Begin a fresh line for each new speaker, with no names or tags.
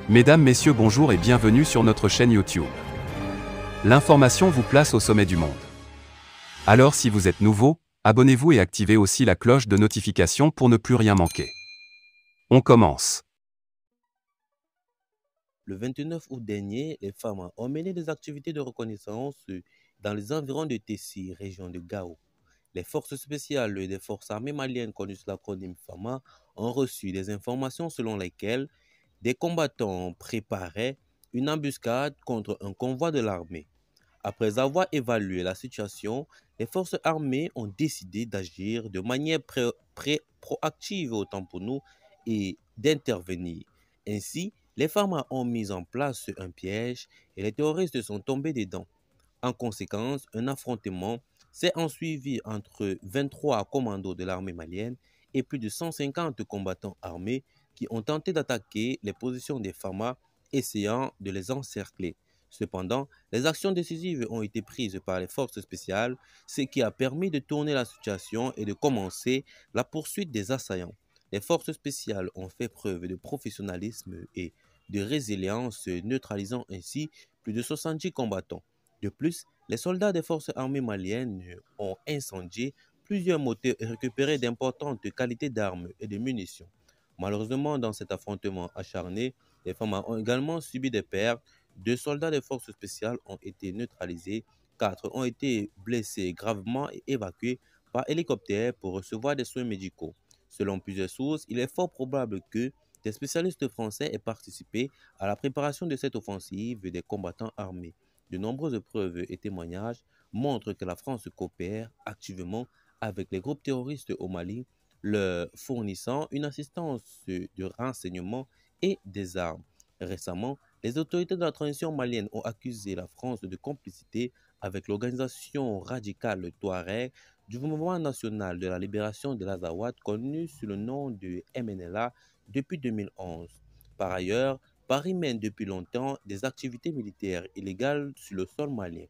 Mesdames, Messieurs, bonjour et bienvenue sur notre chaîne YouTube. L'information vous place au sommet du monde. Alors si vous êtes nouveau, abonnez-vous et activez aussi la cloche de notification pour ne plus rien manquer. On commence.
Le 29 août dernier, les femmes ont mené des activités de reconnaissance dans les environs de Tessie, région de Gao. Les forces spéciales des forces armées maliennes, connues sous l'acronyme FAMA, ont reçu des informations selon lesquelles des combattants préparaient une embuscade contre un convoi de l'armée. Après avoir évalué la situation, les forces armées ont décidé d'agir de manière proactive autant pour nous et d'intervenir. Ainsi, les femmes ont mis en place un piège et les terroristes sont tombés dedans. En conséquence, un affrontement s'est ensuivi entre 23 commandos de l'armée malienne et plus de 150 combattants armés qui ont tenté d'attaquer les positions des FAMA, essayant de les encercler. Cependant, les actions décisives ont été prises par les forces spéciales, ce qui a permis de tourner la situation et de commencer la poursuite des assaillants. Les forces spéciales ont fait preuve de professionnalisme et de résilience, neutralisant ainsi plus de 70 combattants. De plus, les soldats des forces armées maliennes ont incendié plusieurs moteurs et récupéré d'importantes qualités d'armes et de munitions. Malheureusement, dans cet affrontement acharné, les femmes ont également subi des pertes. Deux soldats des forces spéciales ont été neutralisés, quatre ont été blessés gravement et évacués par hélicoptère pour recevoir des soins médicaux. Selon plusieurs sources, il est fort probable que des spécialistes français aient participé à la préparation de cette offensive des combattants armés. De nombreuses preuves et témoignages montrent que la France coopère activement avec les groupes terroristes au Mali, leur fournissant une assistance de renseignement et des armes. Récemment, les autorités de la transition malienne ont accusé la France de complicité avec l'organisation radicale Touareg du Mouvement national de la libération de l'Azawad, connu sous le nom de MNLA depuis 2011. Par ailleurs, Paris mène depuis longtemps des activités militaires illégales sur le sol malien.